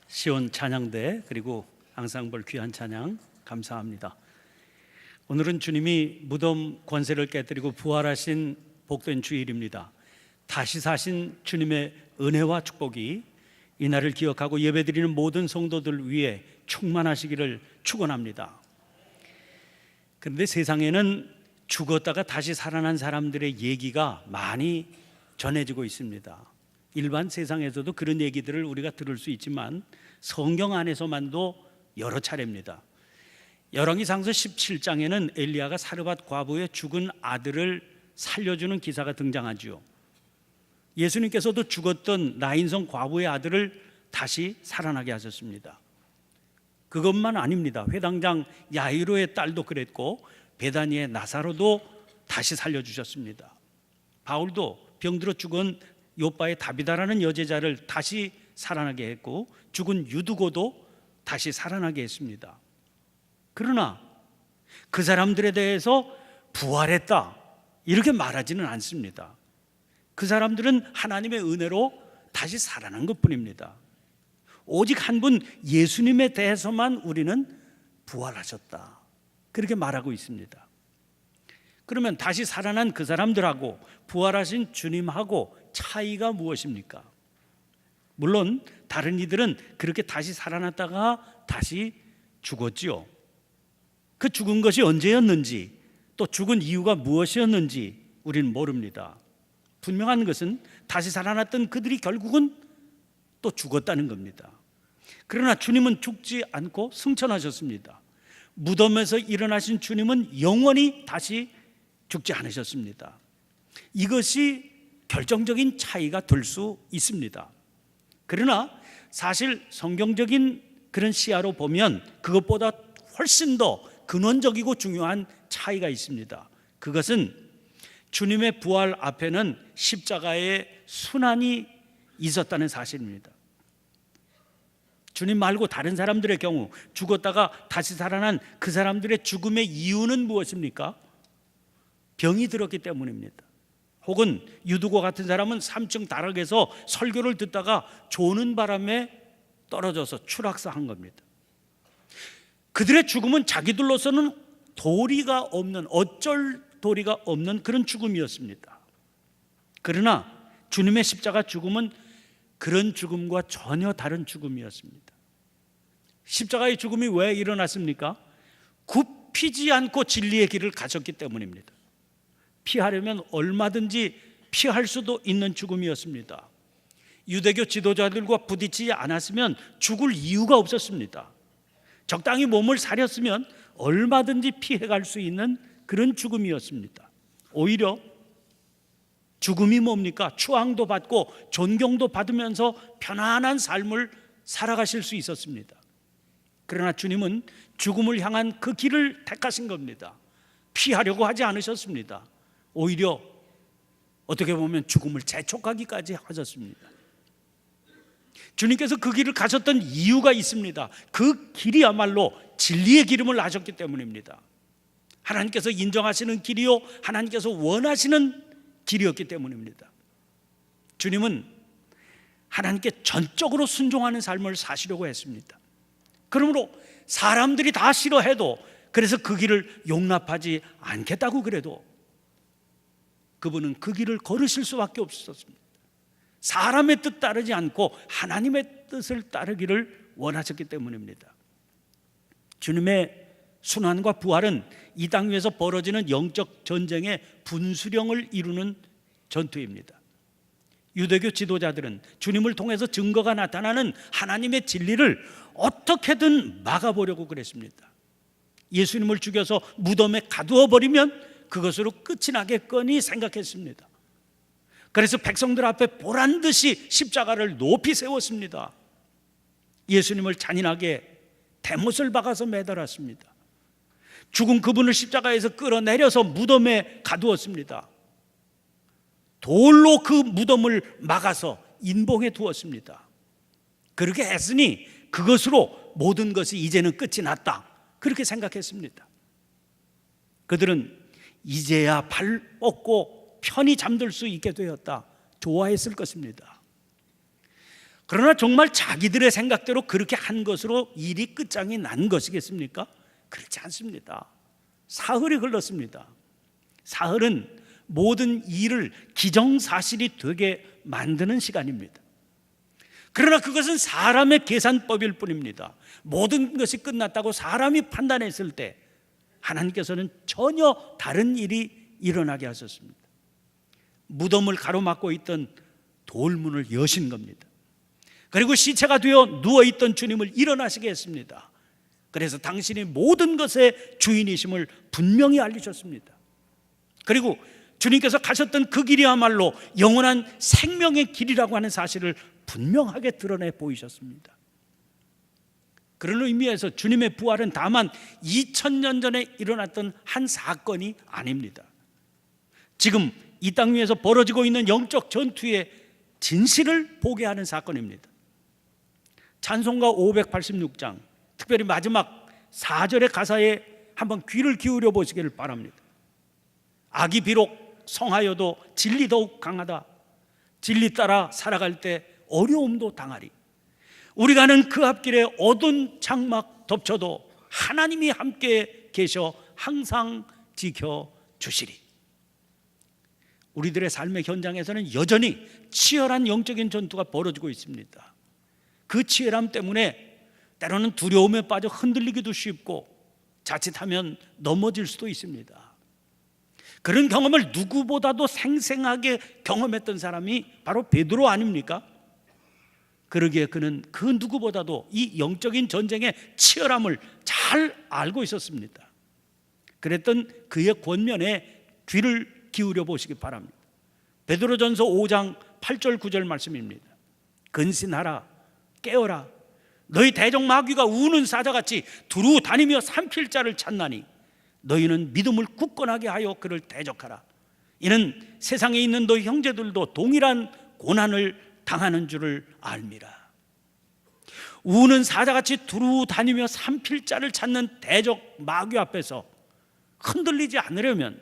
시온 찬양대 그리고 항상 볼 귀한 찬양 감사합니다. 오늘은 주님이 무덤 권세를 깨뜨리고 부활하신 복된 주일입니다. 다시 사신 주님의 은혜와 축복이 이날을 기억하고 예배드리는 모든 성도들 위해 충만하시기를 축원합니다. 그런데 세상에는 죽었다가 다시 살아난 사람들의 얘기가 많이 전해지고 있습니다. 일반 세상에서도 그런 얘기들을 우리가 들을 수 있지만 성경 안에서만도 여러 차례입니다. 열왕기상서 17장에는 엘리야가 사르밧 과부의 죽은 아들을 살려주는 기사가 등장하죠. 예수님께서도 죽었던 나인성 과부의 아들을 다시 살아나게 하셨습니다. 그것만 아닙니다. 회당장 야이로의 딸도 그랬고 베다니의 나사로도 다시 살려주셨습니다. 바울도 병들어 죽은 요바의 다비다라는 여제자를 다시 살아나게 했고 죽은 유두고도 다시 살아나게 했습니다. 그러나 그 사람들에 대해서 부활했다 이렇게 말하지는 않습니다. 그 사람들은 하나님의 은혜로 다시 살아난 것뿐입니다. 오직 한 분 예수님에 대해서만 우리는 부활하셨다 그렇게 말하고 있습니다. 그러면 다시 살아난 그 사람들하고 부활하신 주님하고 차이가 무엇입니까? 물론 다른 이들은 그렇게 다시 살아났다가 다시 죽었지요. 그 죽은 것이 언제였는지 또 죽은 이유가 무엇이었는지 우리는 모릅니다. 분명한 것은 다시 살아났던 그들이 결국은 또 죽었다는 겁니다. 그러나 주님은 죽지 않고 승천하셨습니다. 무덤에서 일어나신 주님은 영원히 다시 죽지 않으셨습니다. 이것이 결정적인 차이가 될 수 있습니다. 그러나 사실 성경적인 그런 시야로 보면 그것보다 훨씬 더 근원적이고 중요한 차이가 있습니다. 그것은 주님의 부활 앞에는 십자가의 순환이 있었다는 사실입니다. 주님 말고 다른 사람들의 경우 죽었다가 다시 살아난 그 사람들의 죽음의 이유는 무엇입니까? 병이 들었기 때문입니다. 혹은 유두고 같은 사람은 3층 다락에서 설교를 듣다가 조는 바람에 떨어져서 추락사한 겁니다. 그들의 죽음은 자기들로서는 도리가 없는, 어쩔 도리가 없는 그런 죽음이었습니다. 그러나 주님의 십자가 죽음은 그런 죽음과 전혀 다른 죽음이었습니다. 십자가의 죽음이 왜 일어났습니까? 굽히지 않고 진리의 길을 가셨기 때문입니다. 피하려면 얼마든지 피할 수도 있는 죽음이었습니다. 유대교 지도자들과 부딪히지 않았으면 죽을 이유가 없었습니다. 적당히 몸을 사렸으면 얼마든지 피해갈 수 있는 그런 죽음이었습니다. 오히려 죽음이 뭡니까? 추앙도 받고 존경도 받으면서 편안한 삶을 살아가실 수 있었습니다. 그러나 주님은 죽음을 향한 그 길을 택하신 겁니다. 피하려고 하지 않으셨습니다. 오히려 어떻게 보면 죽음을 재촉하기까지 하셨습니다. 주님께서 그 길을 가셨던 이유가 있습니다. 그 길이야말로 진리의 기름을 하셨기 때문입니다. 하나님께서 인정하시는 길이요 하나님께서 원하시는 길이었기 때문입니다. 주님은 하나님께 전적으로 순종하는 삶을 사시려고 했습니다. 그러므로 사람들이 다 싫어해도, 그래서 그 길을 용납하지 않겠다고 그래도 그분은 그 길을 걸으실 수밖에 없었습니다. 사람의 뜻 따르지 않고 하나님의 뜻을 따르기를 원하셨기 때문입니다. 주님의 순환과 부활은 이 땅 위에서 벌어지는 영적 전쟁의 분수령을 이루는 전투입니다. 유대교 지도자들은 주님을 통해서 증거가 나타나는 하나님의 진리를 어떻게든 막아보려고 그랬습니다. 예수님을 죽여서 무덤에 가두어 버리면 그것으로 끝이 나겠거니 생각했습니다. 그래서 백성들 앞에 보란듯이 십자가를 높이 세웠습니다. 예수님을 잔인하게 대못을 박아서 매달았습니다. 죽은 그분을 십자가에서 끌어내려서 무덤에 가두었습니다. 돌로 그 무덤을 막아서 인봉해 두었습니다. 그렇게 했으니 그것으로 모든 것이 이제는 끝이 났다 그렇게 생각했습니다. 그들은 이제야 발 뻗고 편히 잠들 수 있게 되었다 좋아했을 것입니다. 그러나 정말 자기들의 생각대로 그렇게 한 것으로 일이 끝장이 난 것이겠습니까? 그렇지 않습니다. 사흘이 흘렀습니다. 사흘은 모든 일을 기정사실이 되게 만드는 시간입니다. 그러나 그것은 사람의 계산법일 뿐입니다. 모든 것이 끝났다고 사람이 판단했을 때 하나님께서는 전혀 다른 일이 일어나게 하셨습니다. 무덤을 가로막고 있던 돌문을 여신 겁니다. 그리고 시체가 되어 누워있던 주님을 일어나시게 했습니다. 그래서 당신이 모든 것의 주인이심을 분명히 알리셨습니다. 그리고 주님께서 가셨던 그 길이야말로 영원한 생명의 길이라고 하는 사실을 분명하게 드러내 보이셨습니다. 그런 의미에서 주님의 부활은 다만 2000년 전에 일어났던 한 사건이 아닙니다. 지금 이 땅 위에서 벌어지고 있는 영적 전투의 진실을 보게 하는 사건입니다. 찬송가 586장, 특별히 마지막 4절의 가사에 한번 귀를 기울여 보시기를 바랍니다. 악이 비록 성하여도 진리 더욱 강하다. 진리 따라 살아갈 때 어려움도 당하리. 우리가 가는 그 앞길에 어두운 장막 덮쳐도 하나님이 함께 계셔 항상 지켜주시리. 우리들의 삶의 현장에서는 여전히 치열한 영적인 전투가 벌어지고 있습니다. 그 치열함 때문에 때로는 두려움에 빠져 흔들리기도 쉽고 자칫하면 넘어질 수도 있습니다. 그런 경험을 누구보다도 생생하게 경험했던 사람이 바로 베드로 아닙니까? 그러기에 그는 그 누구보다도 이 영적인 전쟁의 치열함을 잘 알고 있었습니다. 그랬던 그의 권면에 귀를 기울여 보시기 바랍니다. 베드로전서 5장 8절 9절 말씀입니다. 근신하라, 깨어라. 너희 대적 마귀가 우는 사자같이 두루 다니며 삼킬 자를 찾나니 너희는 믿음을 굳건하게 하여 그를 대적하라. 이는 세상에 있는 너희 형제들도 동일한 고난을 당하는 줄을 알미라. 우는 사자같이 두루 다니며 삼킬 자를 찾는 대적 마귀 앞에서 흔들리지 않으려면,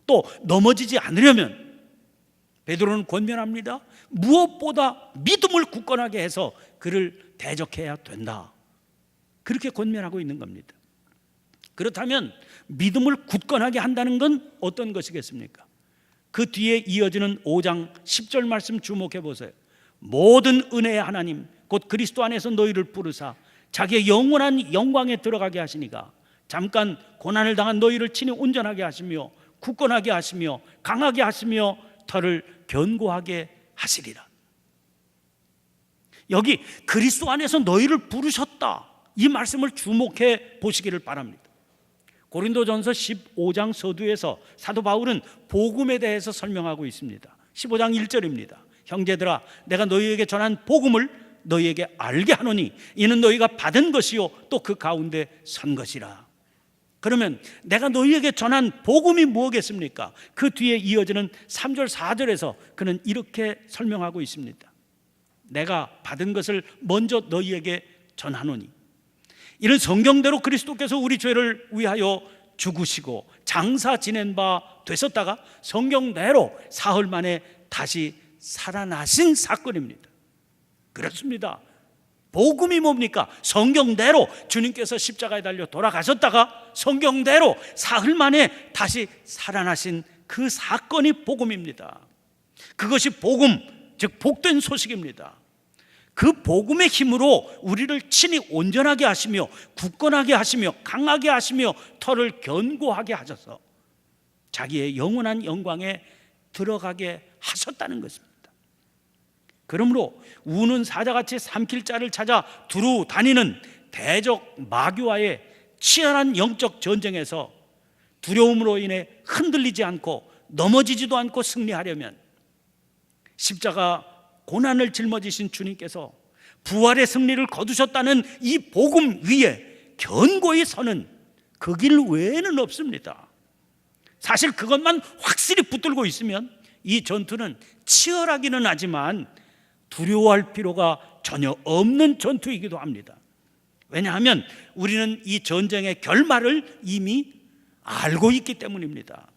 또 넘어지지 않으려면 베드로는 권면합니다. 무엇보다 믿음을 굳건하게 해서 그를 대적해야 된다. 그렇게 권면하고 있는 겁니다. 그렇다면 믿음을 굳건하게 한다는 건 어떤 것이겠습니까? 그 뒤에 이어지는 5장 10절 말씀 주목해 보세요. 모든 은혜의 하나님 곧 그리스도 안에서 너희를 부르사 자기의 영원한 영광에 들어가게 하시니가 잠깐 고난을 당한 너희를 친히 온전하게 하시며 굳건하게 하시며 강하게 하시며 터를 견고하게 하시리라. 여기 그리스도 안에서 너희를 부르셨다, 이 말씀을 주목해 보시기를 바랍니다. 고린도전서 15장 서두에서 사도 바울은 복음에 대해서 설명하고 있습니다. 15장 1절입니다. 형제들아, 내가 너희에게 전한 복음을 너희에게 알게 하노니 이는 너희가 받은 것이요 또 그 가운데 선 것이라. 그러면 내가 너희에게 전한 복음이 무엇겠습니까? 그 뒤에 이어지는 3절 4절에서 그는 이렇게 설명하고 있습니다. 내가 받은 것을 먼저 너희에게 전하노니 이는 성경대로 그리스도께서 우리 죄를 위하여 죽으시고 장사 지낸 바 되셨다가 성경대로 사흘 만에 다시 살아나신 사건입니다. 그렇습니다. 복음이 뭡니까? 성경대로 주님께서 십자가에 달려 돌아가셨다가 성경대로 사흘 만에 다시 살아나신 그 사건이 복음입니다. 그것이 복음, 즉 복된 소식입니다. 그 복음의 힘으로 우리를 친히 온전하게 하시며 굳건하게 하시며 강하게 하시며 터를 견고하게 하셔서 자기의 영원한 영광에 들어가게 하셨다는 것입니다. 그러므로 우는 사자같이 삼킬 자를 찾아 두루 다니는 대적 마귀와의 치열한 영적 전쟁에서 두려움으로 인해 흔들리지 않고 넘어지지도 않고 승리하려면 십자가 고난을 짊어지신 주님께서 부활의 승리를 거두셨다는 이 복음 위에 견고히 서는 그 길 외에는 없습니다. 사실 그것만 확실히 붙들고 있으면 이 전투는 치열하기는 하지만 두려워할 필요가 전혀 없는 전투이기도 합니다. 왜냐하면 우리는 이 전쟁의 결말을 이미 알고 있기 때문입니다.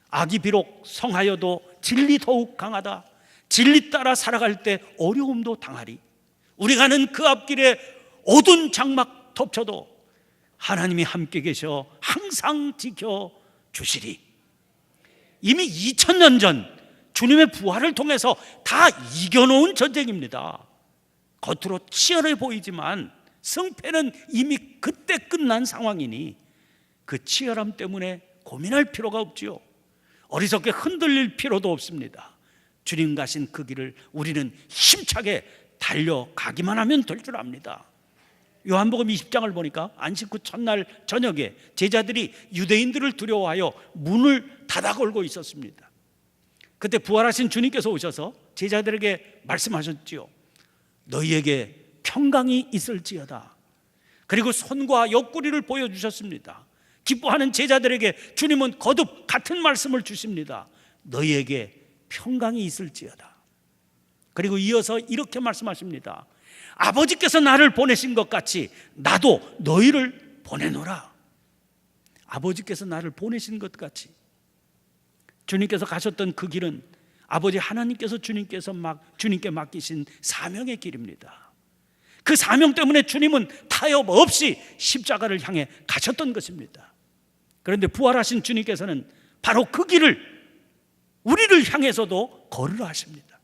악이 비록 성하여도 진리 더욱 강하다. 진리 따라 살아갈 때 어려움도 당하리. 우리 가는 그 앞길에 어두운 장막 덮쳐도 하나님이 함께 계셔 항상 지켜주시리. 이미 2000년 전 주님의 부활을 통해서 다 이겨놓은 전쟁입니다. 겉으로 치열해 보이지만 승패는 이미 그때 끝난 상황이니 그 치열함 때문에 고민할 필요가 없지요. 어리석게 흔들릴 필요도 없습니다. 주님 가신 그 길을 우리는 힘차게 달려가기만 하면 될 줄 압니다. 요한복음 20장을 보니까 안식 후 첫날 저녁에 제자들이 유대인들을 두려워하여 문을 닫아 걸고 있었습니다. 그때 부활하신 주님께서 오셔서 제자들에게 말씀하셨지요. 너희에게 평강이 있을지어다. 그리고 손과 옆구리를 보여주셨습니다. 기뻐하는 제자들에게 주님은 거듭 같은 말씀을 주십니다. 너희에게 평강이 있을지어다. 그리고 이어서 이렇게 말씀하십니다. 아버지께서 나를 보내신 것 같이 나도 너희를 보내노라. 아버지께서 나를 보내신 것 같이. 주님께서 가셨던 그 길은 아버지 하나님께서 주님께 맡기신 사명의 길입니다. 그 사명 때문에 주님은 타협 없이 십자가를 향해 가셨던 것입니다. 그런데 부활하신 주님께서는 바로 그 길을 우리를 향해서도 걸으라 하십니다.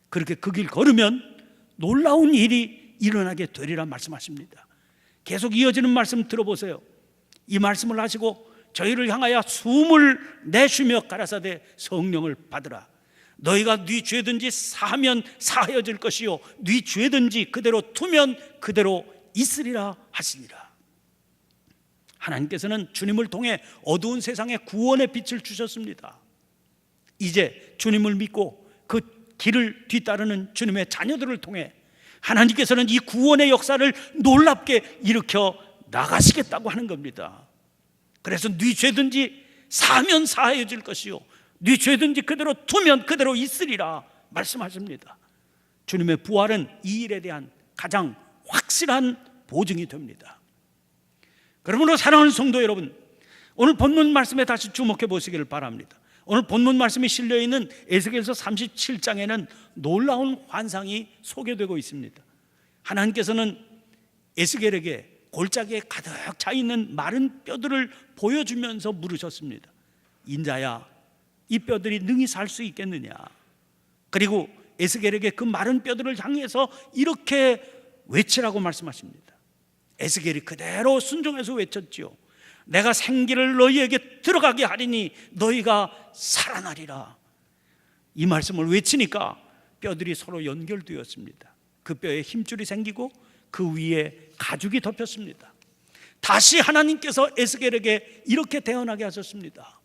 그렇게 그 길 걸으면 놀라운 일이 일어나게 되리라 말씀하십니다. 계속 이어지는 말씀 들어보세요. 이 말씀을 하시고 저희를 향하여 숨을 내쉬며 가라사대 성령을 받으라. 너희가 네 죄든지 사하면 사하여질 것이요 네 죄든지 그대로 두면 그대로 있으리라 하시니라. 하나님께서는 주님을 통해 어두운 세상에 구원의 빛을 주셨습니다. 이제 주님을 믿고 그 길을 뒤따르는 주님의 자녀들을 통해 하나님께서는 이 구원의 역사를 놀랍게 일으켜 나가시겠다고 하는 겁니다. 그래서 네 죄든지 사하면 사하여질 것이요 네 죄든지 그대로 두면 그대로 있으리라 말씀하십니다. 주님의 부활은 이 일에 대한 가장 확실한 보증이 됩니다. 그러므로 사랑하는 성도 여러분, 오늘 본문 말씀에 다시 주목해 보시기를 바랍니다. 오늘 본문 말씀이 실려있는 에스겔서 37장에는 놀라운 환상이 소개되고 있습니다. 하나님께서는 에스겔에게 골짜기에 가득 차 있는 마른 뼈들을 보여주면서 물으셨습니다. 인자야, 이 뼈들이 능히 살 수 있겠느냐? 그리고 에스겔에게 그 마른 뼈들을 향해서 이렇게 외치라고 말씀하십니다. 에스겔이 그대로 순종해서 외쳤지요. 내가 생기를 너희에게 들어가게 하리니 너희가 살아나리라. 이 말씀을 외치니까 뼈들이 서로 연결되었습니다. 그 뼈에 힘줄이 생기고 그 위에 가죽이 덮였습니다. 다시 하나님께서 에스겔에게 이렇게 대언하게 하셨습니다.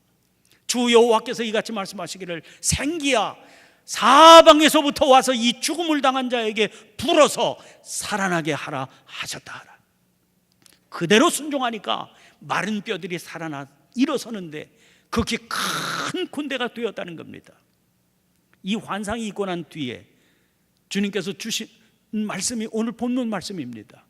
주 여호와께서 이같이 말씀하시기를 생기야 사방에서부터 와서 이 죽음을 당한 자에게 불어서 살아나게 하라 하셨다 하라. 그대로 순종하니까 마른 뼈들이 살아나 일어서는데 그렇게 큰 군대가 되었다는 겁니다. 이 환상이 있고 난 뒤에 주님께서 주신 말씀이 오늘 본문 말씀입니다.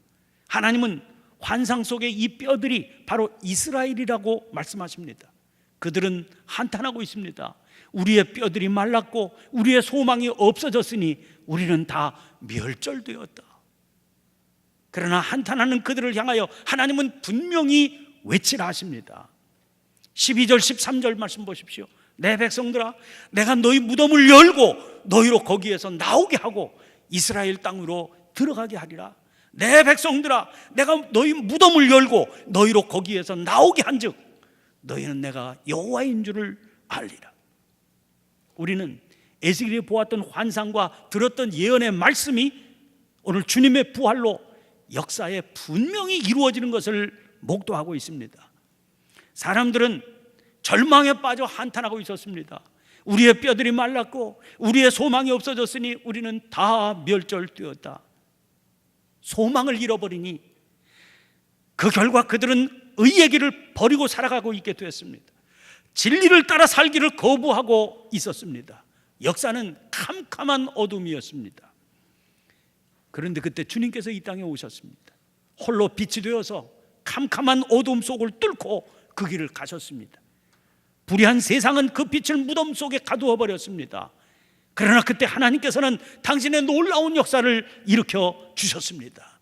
하나님은 환상 속에 이 뼈들이 바로 이스라엘이라고 말씀하십니다. 그들은 한탄하고 있습니다. 우리의 뼈들이 말랐고 우리의 소망이 없어졌으니 우리는 다 멸절되었다. 그러나 한탄하는 그들을 향하여 하나님은 분명히 외치라 하십니다. 12절 13절 말씀 보십시오. 내 백성들아, 내가 너희 무덤을 열고 너희로 거기에서 나오게 하고 이스라엘 땅으로 들어가게 하리라. 내 백성들아, 내가 너희 무덤을 열고 너희로 거기에서 나오게 한즉 너희는 내가 여호와인 줄을 알리라. 우리는 에스겔이 보았던 환상과 들었던 예언의 말씀이 오늘 주님의 부활로 역사에 분명히 이루어지는 것을 목도하고 있습니다. 사람들은 절망에 빠져 한탄하고 있었습니다. 우리의 뼈들이 말랐고 우리의 소망이 없어졌으니 우리는 다 멸절되었다. 소망을 잃어버리니 그 결과 그들은 의의 길을 버리고 살아가고 있게 되었습니다. 진리를 따라 살기를 거부하고 있었습니다. 역사는 캄캄한 어둠이었습니다. 그런데 그때 주님께서 이 땅에 오셨습니다. 홀로 빛이 되어서 캄캄한 어둠 속을 뚫고 그 길을 가셨습니다. 불의한 세상은 그 빛을 무덤 속에 가두어 버렸습니다. 그러나 그때 하나님께서는 당신의 놀라운 역사를 일으켜 주셨습니다.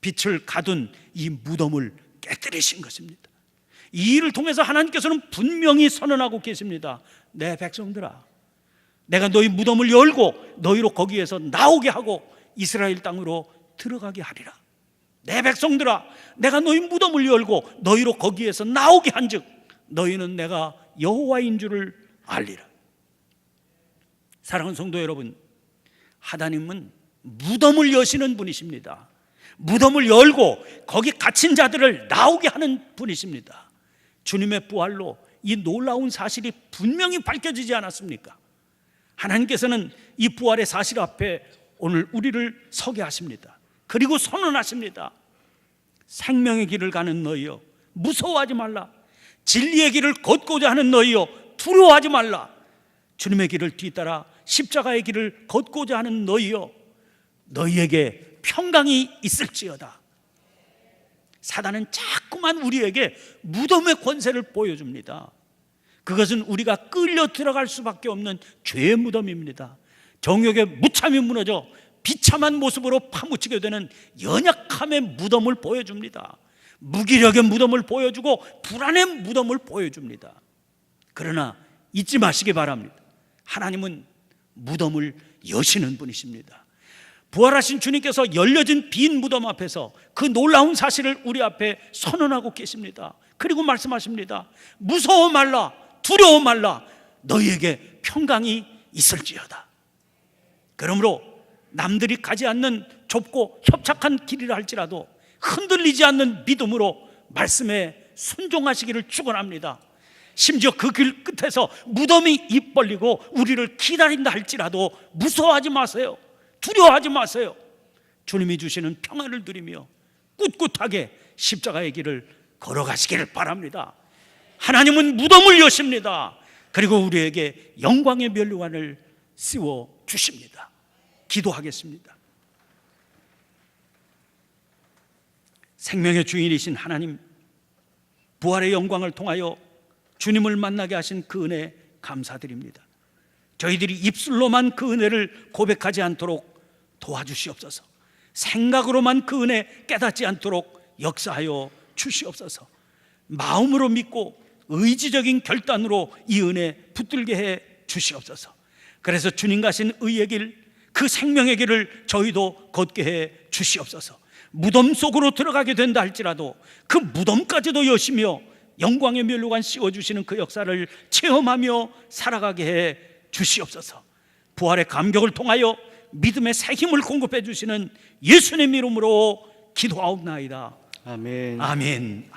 빛을 가둔 이 무덤을 깨뜨리신 것입니다. 이 일을 통해서 하나님께서는 분명히 선언하고 계십니다. 내 백성들아, 내가 너희 무덤을 열고 너희로 거기에서 나오게 하고 이스라엘 땅으로 들어가게 하리라. 내 백성들아, 내가 너희 무덤을 열고 너희로 거기에서 나오게 한즉 너희는 내가 여호와인 줄을 알리라. 사랑하는 성도 여러분, 하나님은 무덤을 여시는 분이십니다. 무덤을 열고 거기 갇힌 자들을 나오게 하는 분이십니다. 주님의 부활로 이 놀라운 사실이 분명히 밝혀지지 않았습니까? 하나님께서는 이 부활의 사실 앞에 오늘 우리를 서게 하십니다. 그리고 선언하십니다. 생명의 길을 가는 너희여, 무서워하지 말라. 진리의 길을 걷고자 하는 너희여, 두려워하지 말라. 주님의 길을 뒤따라 십자가의 길을 걷고자 하는 너희여, 너희에게 평강이 있을지어다. 사단은 자꾸만 우리에게 무덤의 권세를 보여줍니다. 그것은 우리가 끌려 들어갈 수밖에 없는 죄의 무덤입니다. 정욕의 무참이 무너져 비참한 모습으로 파묻히게 되는 연약함의 무덤을 보여줍니다. 무기력의 무덤을 보여주고 불안의 무덤을 보여줍니다. 그러나 잊지 마시기 바랍니다. 하나님은 무덤을 여시는 분이십니다. 부활하신 주님께서 열려진 빈 무덤 앞에서 그 놀라운 사실을 우리 앞에 선언하고 계십니다. 그리고 말씀하십니다. 무서워 말라, 두려워 말라, 너희에게 평강이 있을지어다. 그러므로 남들이 가지 않는 좁고 협착한 길이라 할지라도 흔들리지 않는 믿음으로 말씀에 순종하시기를 축원합니다. 심지어 그 길 끝에서 무덤이 입 벌리고 우리를 기다린다 할지라도 무서워하지 마세요. 두려워하지 마세요. 주님이 주시는 평안을 누리며 꿋꿋하게 십자가의 길을 걸어가시기를 바랍니다. 하나님은 무덤을 여십니다. 그리고 우리에게 영광의 면류관을 씌워 주십니다. 기도하겠습니다. 생명의 주인이신 하나님, 부활의 영광을 통하여 주님을 만나게 하신 그 은혜 감사드립니다. 저희들이 입술로만 그 은혜를 고백하지 않도록 도와주시옵소서. 생각으로만 그 은혜 깨닫지 않도록 역사하여 주시옵소서. 마음으로 믿고 의지적인 결단으로 이 은혜 붙들게 해 주시옵소서. 그래서 주님 가신 의의 길, 그 생명의 길을 저희도 걷게 해 주시옵소서. 무덤 속으로 들어가게 된다 할지라도 그 무덤까지도 여시며 영광의 면류관 씌워주시는 그 역사를 체험하며 살아가게 해 주시옵소서. 부활의 감격을 통하여 믿음의 새 힘을 공급해 주시는 예수님 이름으로 기도하옵나이다. 아멘. 아멘.